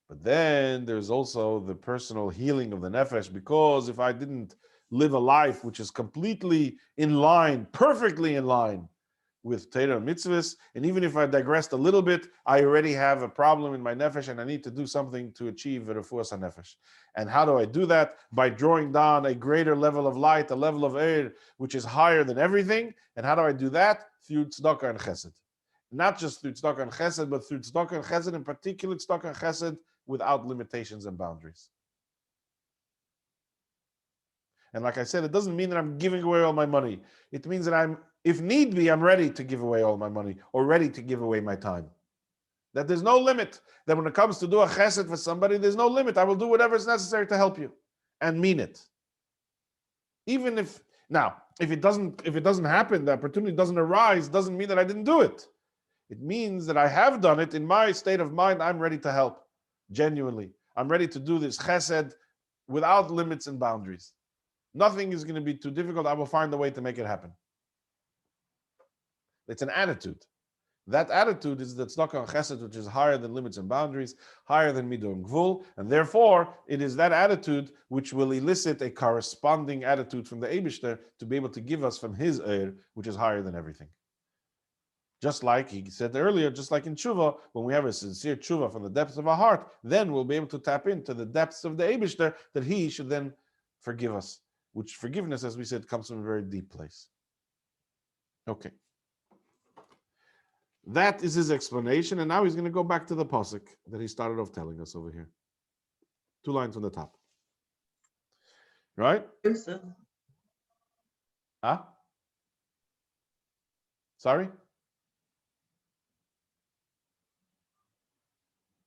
A: But then there's also the personal healing of the nefesh, because if I didn't live a life which is completely in line, perfectly in line with Torah and mitzvahs, and even if I digressed a little bit, I already have a problem in my nefesh and I need to do something to achieve a refuas hanefesh. And how do I do that? By drawing down a greater level of light, a level of air, which is higher than everything. And how do I do that? Through tzedakah and chesed. Not just through tzedakah and chesed, but through tzedakah and chesed, in particular tzedakah and chesed, without limitations and boundaries. And like I said, it doesn't mean that I'm giving away all my money. It means that if need be, I'm ready to give away all my money or ready to give away my time. That there's no limit. That when it comes to do a chesed for somebody, there's no limit. I will do whatever is necessary to help you and mean it. Even if it doesn't happen, the opportunity doesn't arise, doesn't mean that I didn't do it. It means that I have done it. In my state of mind, I'm ready to help. Genuinely. I'm ready to do this chesed without limits and boundaries. Nothing is going to be too difficult. I will find a way to make it happen. It's an attitude. That attitude is the tzedakah and chesed, which is higher than limits and boundaries, higher than midah and gvul, and therefore it is that attitude which will elicit a corresponding attitude from the Eibishter to be able to give us from his eir, which is higher than everything. Just like he said earlier, just like in tshuva, when we have a sincere tshuva from the depths of our heart, then we'll be able to tap into the depths of the Eibishter that he should then forgive us which forgiveness, as we said, comes from a very deep place. Okay. That is his explanation, and now he's going to go back to the pasuk that he started off telling us over here. 2 lines on the top. Right? Huh? Sorry?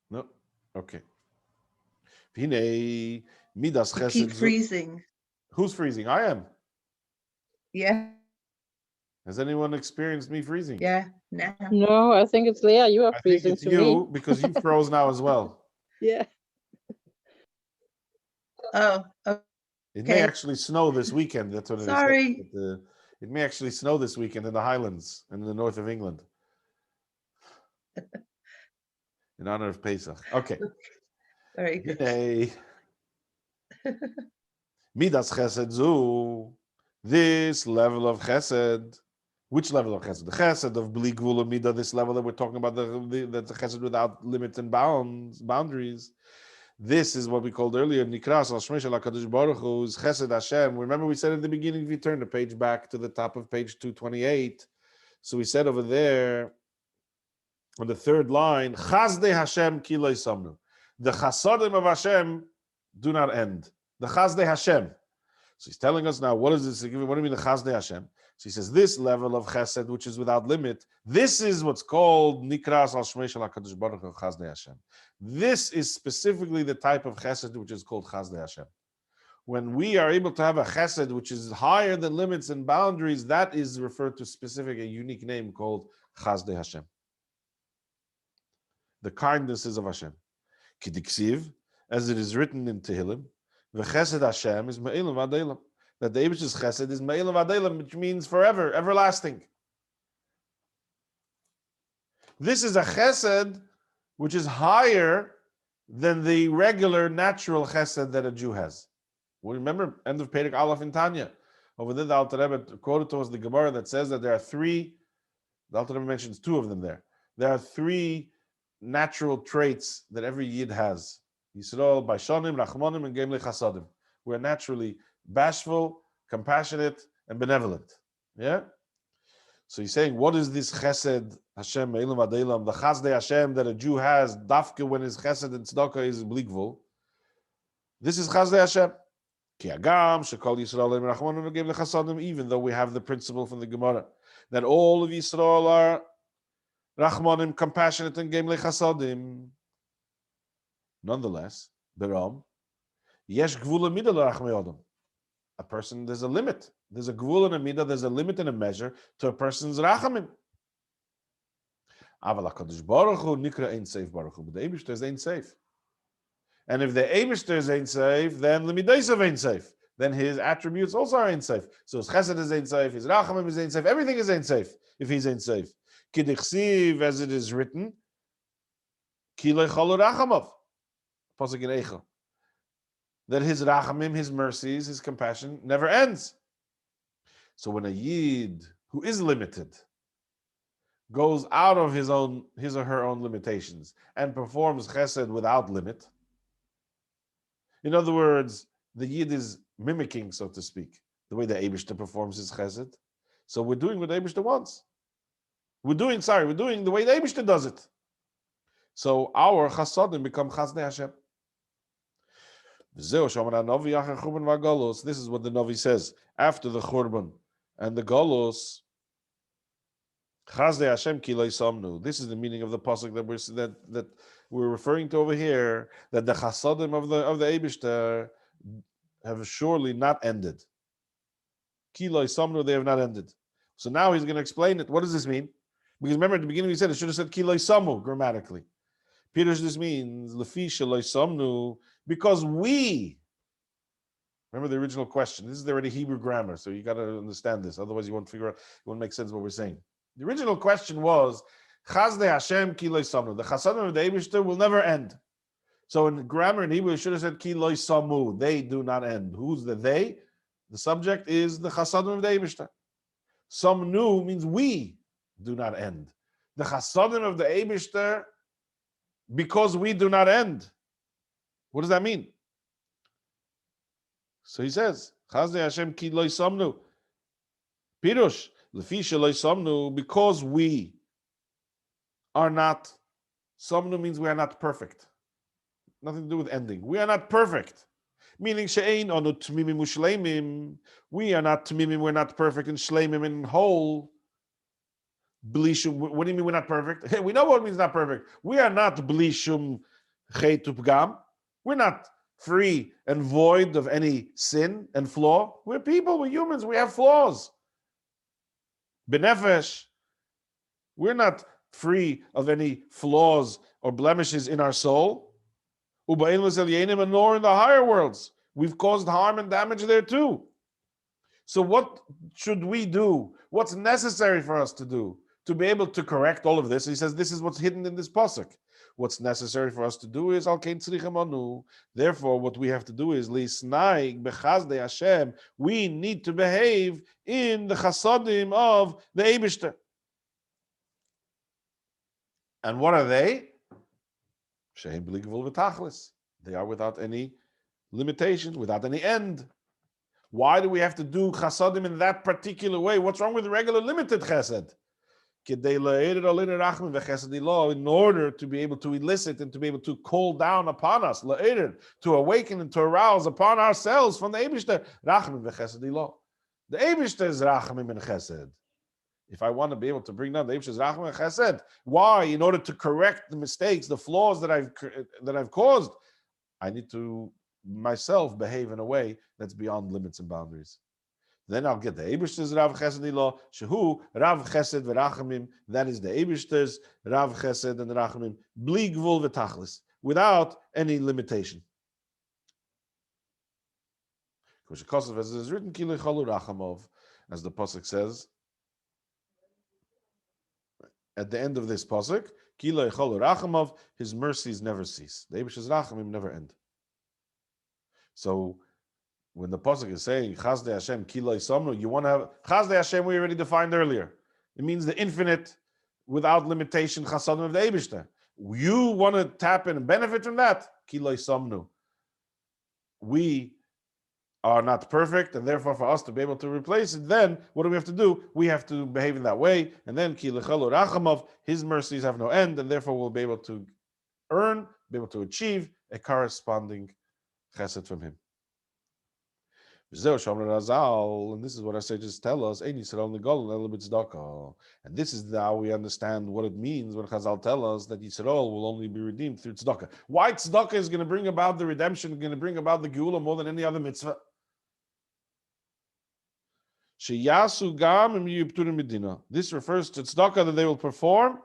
A: No? Okay. Hine midas
B: You keep
A: chesed.
B: freezing.
A: Who's freezing? I am.
B: Yeah,
A: Has anyone experienced me freezing?
B: yeah, no.
C: No, I think it's Leah. You are
A: I think
C: freezing
A: it's
C: to
A: you
C: me.
A: because you froze now as well.
C: Yeah.
B: Oh,
A: It may
B: okay.
A: actually snow this weekend. That's what it is.
B: Sorry.
A: It may actually snow this weekend in the Highlands and in the north of England. In honor of Pesach. Okay.
B: Very good.
A: Hine midas chesed zu. This level of chesed. Which level of chesed? The chesed of bli gvula midah. This level that we're talking about, that's the chesed without limits and boundaries. This is what we called earlier nikras al shmesh al Hakodesh Baruch Hu's chesed Hashem. Remember we said in the beginning, if you turn the page back to the top of page 228, so we said over there on the 3rd line, Chazdei Hashem ki lo yisamnu. The chasadim of Hashem do not end. The Chazdei Hashem. So he's telling us now, what is this? What do you mean the Chazdei Hashem? So he says, this level of chesed, which is without limit, this is what's called nikras al shmei shel Hakodesh Baruch Hu Chazdei Hashem. This is specifically the type of chesed which is called Chazdei Hashem. When we are able to have a chesed which is higher than limits and boundaries, that is referred to specific, a unique name called Chazdei Hashem. The kindnesses of Hashem. Kidiksiv, as it is written in Tehillim, v'chesed Hashem is me'ilam v'adeilam. That the Eibish's chesed is me'ilam v'adeilam, which means forever, everlasting. This is a chesed which is higher than the regular natural chesed that a Jew has. We remember, end of Perek Aleph in Tanya. Over there, the Alter Rebbe quoted to us the Gemara that says that there are 3, the Alter Rebbe mentions 2 of them there. There are 3 natural traits that every Yid has. Yisrael, Baishanim, Rachmanim, and Gemlei Chasadim. We're naturally bashful, compassionate, and benevolent. Yeah? So he's saying, what is this chesed Hashem, Me'ilam Adeilam, the Chazdei Hashem that a Jew has, dafke when his chesed and tzedakah is bligvul? This is Chazdei Hashem. Ki agam, shekol Yisrael, and Rachmanim, and Gemlei Chasadim, even though we have the principle from the Gemara, that all of Yisrael are Rachmanim, compassionate, and Gemlei Chasadim. Nonetheless, Beram, Yesh Gvula Midah L'Rachmei Adam. A person, there's a limit. There's a Gvul and a Midah, there's a limit and a measure to a person's Rachamim. Aval HaKadosh Baruch Hu Nikra Ein Seif Baruch Hu. But the Eibishter is Ein Seif. And if the Eibishter is Ein Seif, then L'Midaisav Ein Seif. Then his attributes also are Ein Seif. So his Chesed is Ein Seif, his Rachamim is Ein Seif, everything is Ein Seif if he's Ein Seif. Kidichsiv, as it is written, Ki Lechalu Rachamav. Pasuk in Eicha. That his rachamim, his mercies, his compassion never ends. So when a Yid who is limited goes out of his or her own limitations and performs chesed without limit, in other words, the Yid is mimicking, so to speak, the way the Eibishter performs his chesed. So we're doing what the Eibishter wants. We're doing the way the Eibishter does it. So our chasadim become Chazdei Hashem. This is what the Navi says after the Churban and the Golos. Chazdei Hashem ki lo yisamnu. This is the meaning of the pasuk that we're referring to over here. That the chasadim of the Eibishter have surely not ended. Ki lo yisamnu, they have not ended. So now he's going to explain it. What does this mean? Because remember at the beginning he said it should have said ki lo yisamu grammatically. Peter, this means lefi shelo yisamnu. Because we, remember the original question. This is already Hebrew grammar, so you got to understand this. Otherwise, you won't make sense of what we're saying. The original question was, Chazdei Hashem ki lo yisamnu. The chasadim of the Eibishter will never end. So in grammar in Hebrew, it should have said ki lo yisamu. They do not end. Who's the they? The subject is the chasadim of the Eibishter. Samnu means we do not end. The chasadim of the Eibishter, because we do not end. What does that mean? So he says, Chazdei Hashem ki lo ysamnu. Pirush, lefisha lo ysamnu, because we are not, samnu means we are not perfect. Nothing to do with ending. We are not perfect. Meaning she'ein onu tmimim u'shleimim. We are not tmimim, we're not perfect, and shleimim and whole. Blishum, what do you mean we're not perfect? Hey, we know what it means not perfect. We are not blishum chet upgam. We're not free and void of any sin and flaw. We're people, we're humans, we have flaws. Benefesh, we're not free of any flaws or blemishes in our soul. Ubain l'zelyenim, and nor in the higher worlds. We've caused harm and damage there too. So what should we do? What's necessary for us to do to be able to correct all of this? He says this is what's hidden in this pasuk. What's necessary for us to do is al kein tzrichem anu. Therefore, what we have to do is lisnaig bechazdei Hashem. We need to behave in the chasadim of the Eibishter. And what are they? Shehem b'li gvul v'tachlis. They are without any limitation, without any end. Why do we have to do chasadim in that particular way? What's wrong with regular limited chesed? In order to be able to elicit and to be able to call down upon us, to awaken and to arouse upon ourselves from the Eibishter, rachmim v'chesed ilo. The Eibishter is rachmim and chesed. If I want to be able to bring down the Eibishter's rachmim and chesed, why? In order to correct the mistakes, the flaws that I've caused, I need to myself behave in a way that's beyond limits and boundaries. Then I'll get the Eibishter's Rav Chesed Ilo, Shehu Rav Chesed v'Rachamim. That is the Eibishter's Rav Chesed and Rachamim, Bli Gvul v'Tachlis, without any limitation. As it is written, Ki lechalu Rachamov, as the pasuk says at the end of this pasuk, Ki lechalu Rachamov, his mercies never cease. The Eibishter's Rachamim never end. So when the pasuk is saying Chazdei Hashem ki lo ysamnu, you want to have Chazdei Hashem. We already defined earlier. It means the infinite, without limitation chasadim of the Eibishter. You want to tap in and benefit from that. Ki lo ysamnu. We are not perfect, and therefore for us to be able to replace it, then what do we have to do? We have to behave in that way, and then ki lechalu rachamov, his mercies have no end, and therefore we'll be able to earn, be able to achieve a corresponding chesed from him. And this is what our sages tell us. And this is how we understand what it means when Chazal tell us that Yisrael will only be redeemed through tzedakah. Why tzedakah is going to bring about the redemption, going to bring about the geula more than any other mitzvah? This refers to tzedakah that they will perform.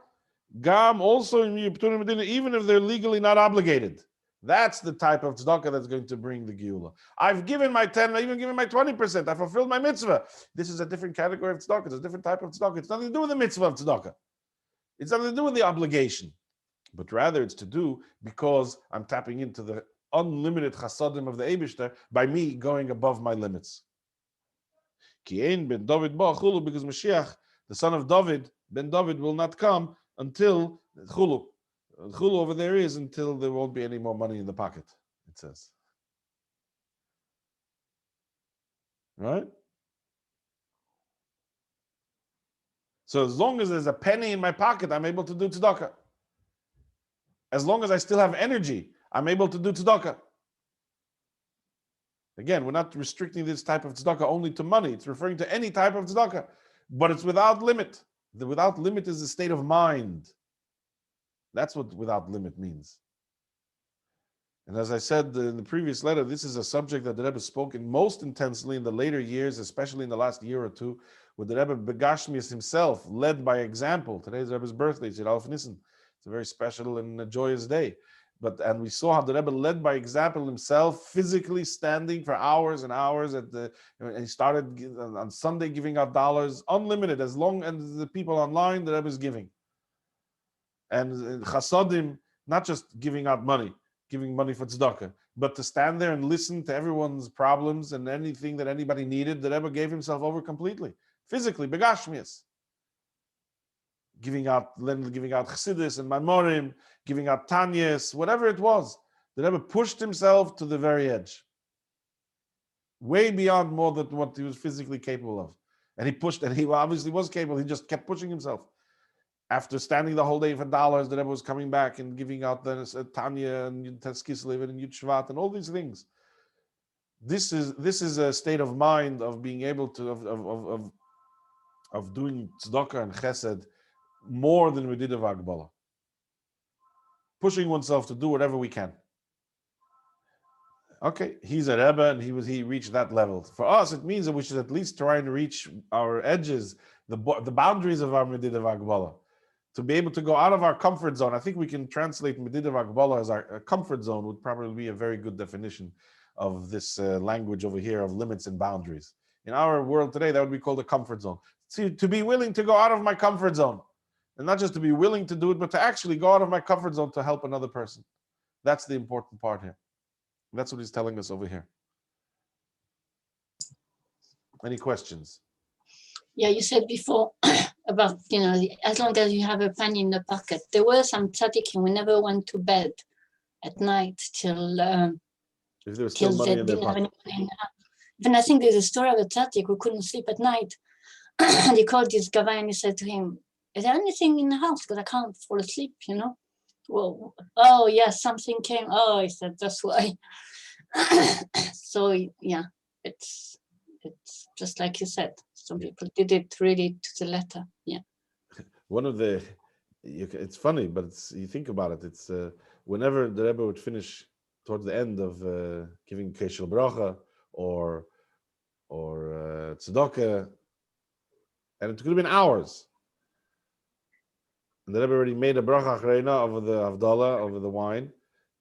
A: Gam also even if they're legally not obligated. That's the type of tzedakah that's going to bring the geula. I've given my 10, I've even given my 20%. I fulfilled my mitzvah. This is a different category of tzedakah. It's a different type of tzedakah. It's nothing to do with the mitzvah of tzedakah. It's nothing to do with the obligation. But rather it's to do because I'm tapping into the unlimited chasadim of the Eibishter by me going above my limits. Ki ein ben David ba'achulu, because Mashiach, the son of David, ben David, will not come until chulu. Chulu over there is until there won't be any more money in the pocket, it says. Right? So as long as there's a penny in my pocket, I'm able to do tzedakah. As long as I still have energy, I'm able to do tzedakah. Again, we're not restricting this type of tzedakah only to money. It's referring to any type of tzedakah. But it's without limit. The without limit is a state of mind. That's what without limit means. And as I said in the previous letter, this is a subject that the Rebbe spoke in most intensely in the later years, especially in the last year or two, where the Rebbe Begashmias himself led by example. Today is Rebbe's birthday, it's Aleph Nissen. It's a very special and a joyous day. And we saw how the Rebbe led by example himself, physically standing for hours and hours and he started on Sunday giving out dollars, unlimited, as long as the people online the Rebbe is giving. And chasadim, not just giving out money, giving money for tzedakah, but to stand there and listen to everyone's problems and anything that anybody needed, the Rebbe gave himself over completely, physically, begashmias. Giving out chassidus and maimorim, giving out tanyas, whatever it was. The Rebbe pushed himself to the very edge. way beyond more than what he was physically capable of. And he pushed, and he obviously was capable. He just kept pushing himself. After standing the whole day for dollars, the Rebbe was coming back and giving out the Tanya and Teskislev and Yud Shvat and all these things. This is a state of mind of being able to of doing tzedakah and chesed more than we did of Agbola. Pushing oneself to do whatever we can. Okay, he's a Rebbe and he reached that level. For us, it means that we should at least try and reach our edges, the boundaries of our Medid of Agbola. To be able to go out of our comfort zone. I think we can translate Medid of Agbola as our comfort zone would probably be a very good definition of this language over here of limits and boundaries. In our world today, that would be called a comfort zone. See, to be willing to go out of my comfort zone. And not just to be willing to do it, but to actually go out of my comfort zone to help another person. That's the important part here. That's what he's telling us over here. Any questions?
E: Yeah, you said before about, as long as you have a penny in the pocket. There were some tzaddikim who never went to bed at night till
A: If there was still money in their pocket.
E: Even I think there's a story of a tzaddik who couldn't sleep at night. And he called this guy and he said to him, "Is there anything in the house? Because I can't fall asleep, Well, oh, yes, something came. Oh, he said, that's why. So, yeah, it's just like you said. Some people did it really to the letter. Yeah.
A: One of the, it's funny, but you think about it. It's whenever the Rebbe would finish towards the end of giving Keshel Bracha or Tzedakah, and it could have been hours. And the Rebbe already made a bracha achreina over the Havdalah, over the wine.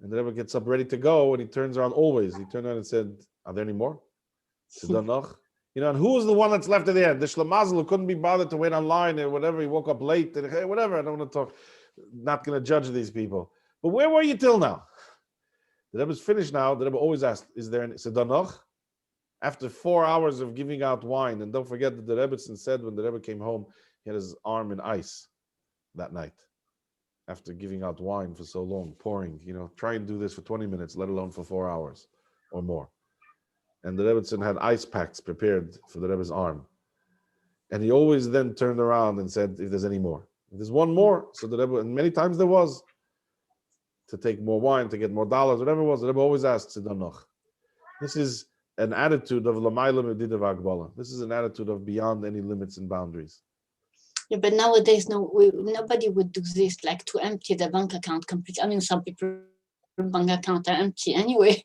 A: And the Rebbe gets up ready to go, and he turns around always. He turned around and said, "Are there any more?" And who was the one that's left at the end? The Shlemazel who couldn't be bothered to wait online or whatever. He woke up late. And, hey, whatever, I don't want to talk. Not going to judge these people. But where were you till now? The Rebbe's finished now. The Rebbe always asked, "Is there any Sedanoch?" After 4 hours of giving out wine, and don't forget that the Rebbetzin said when the Rebbe came home, he had his arm in ice that night. After giving out wine for so long, pouring, try and do this for 20 minutes, let alone for 4 hours or more. And the Rebbetzin had ice packs prepared for the Rebbe's arm. And he always then turned around and said, if there's any more. If there's one more, so the Rebbe, and many times there was, to take more wine, to get more dollars, whatever it was, the Rebbe always asked, Sidanoch. This is an attitude of Lamayla Medid of Agbala. This is an attitude of beyond any limits and boundaries.
E: Yeah, but nowadays, nobody would do this, like to empty the bank account completely. I mean, some people bank account are empty anyway.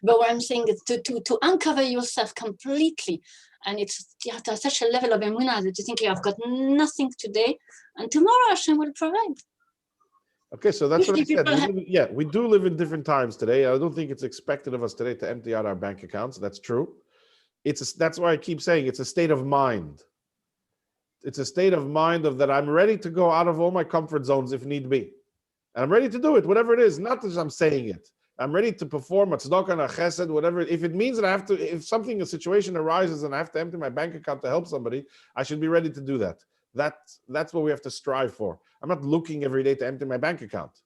E: But what I'm saying is to uncover yourself completely. And you have to have such a level of emunah that you think I've got nothing today, and tomorrow Hashem will provide. Okay,
A: so that's what I said. We do live in different times today. I don't think it's expected of us today to empty out our bank accounts. That's true. That's why I keep saying it's a state of mind. It's a state of mind of that I'm ready to go out of all my comfort zones if need be. And I'm ready to do it, whatever it is. Not that I'm saying it. I'm ready to perform a tzedakah and a chesed, whatever. If it means that I have to, if a situation arises and I have to empty my bank account to help somebody, I should be ready to do that. That's what we have to strive for. I'm not looking every day to empty my bank account.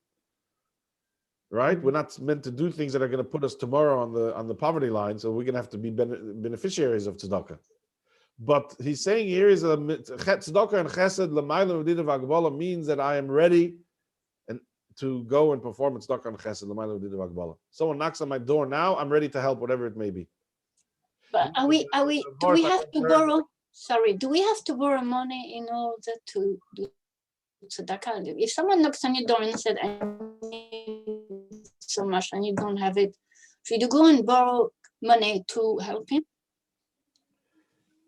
A: Right? We're not meant to do things that are going to put us tomorrow on the poverty line, so we're going to have to be beneficiaries of tzedakah. But he's saying here is a tzedakah and chesed l'mayla v'didav agbala means that I am ready and to go and perform tzedakah and chesed l'mayla v'didav agbala. Someone knocks on my door now, I'm ready to help, whatever it may be.
E: But do we have to borrow? Sorry, do we have to borrow money in order to do tzedakah? If someone knocks on your door and said, "I need so much," and you don't have it, should you go and borrow money to help him?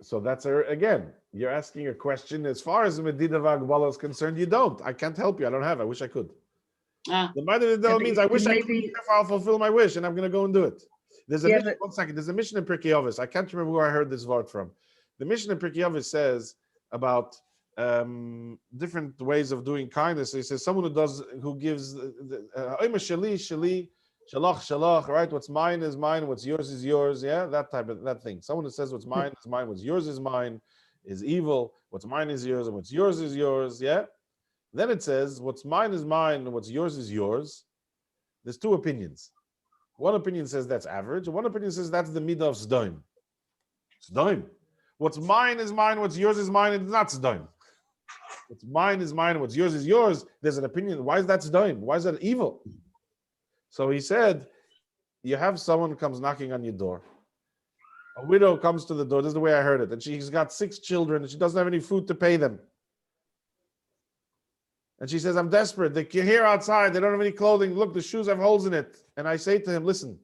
A: So that's again, you're asking a question. As far as the Medida Vagbala is concerned, you don't. I can't help you. I don't have. I wish I could. The Medida means I wish I could. I'll fulfill my wish, and I'm going to go and do it. There's a mission, one second. There's a mission in Pirkei Avos. I can't remember where I heard this word from. The mission in Pirkei Avos says about different ways of doing kindness. He says someone who gives shali. Shalach, right? What's mine is mine, what's yours is yours, yeah? That thing. Someone who says what's mine is mine, what's yours is mine, is evil, what's mine is yours, and what's yours is yours, yeah? Then it says, what's mine is mine, and what's yours is yours. There's two opinions. One opinion says that's average. One opinion says that's the midah of Sdoim. Sdoim. What's mine is mine. What's yours is mine. It's not Sdoim. What's mine is mine. What's yours is yours. There's an opinion. Why is that Sdoim? Why is that evil? So he said, you have someone who comes knocking on your door. A widow comes to the door. This is the way I heard it. And she's got 6 children and she doesn't have any food to pay them. And she says, I'm desperate. They're here outside. They don't have any clothing. Look, the shoes have holes in it. And I say to him, listen,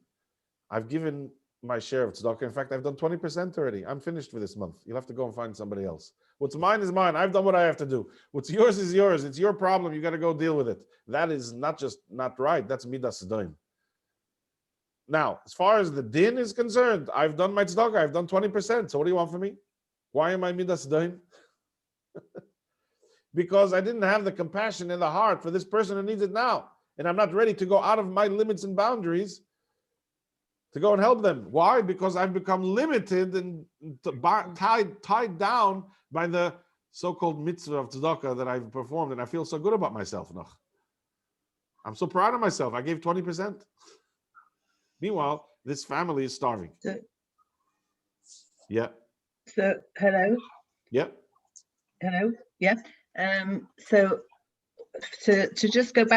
A: I've given my share of tzedakah. In fact, I've done 20% already. I'm finished for this month. You'll have to go and find somebody else. What's mine is mine. I've done what I have to do. What's yours is yours. It's your problem. You got to go deal with it. That is not just not right. That's midas sedoim. Now, as far as the din is concerned, I've done my tzedakah. I've done 20%. So what do you want from me? Why am I midas sedoim? Because I didn't have the compassion in the heart for this person who needs it now. And I'm not ready to go out of my limits and boundaries to go and help them. Why? Because I've become limited and tied down by the so-called mitzvah of tzedakah that I've performed. And I feel so good about myself. No. I'm so proud of myself. I gave 20%. Meanwhile, this family is starving. Yeah.
B: So, hello?
A: Yeah.
B: Hello? Yeah. So to just go back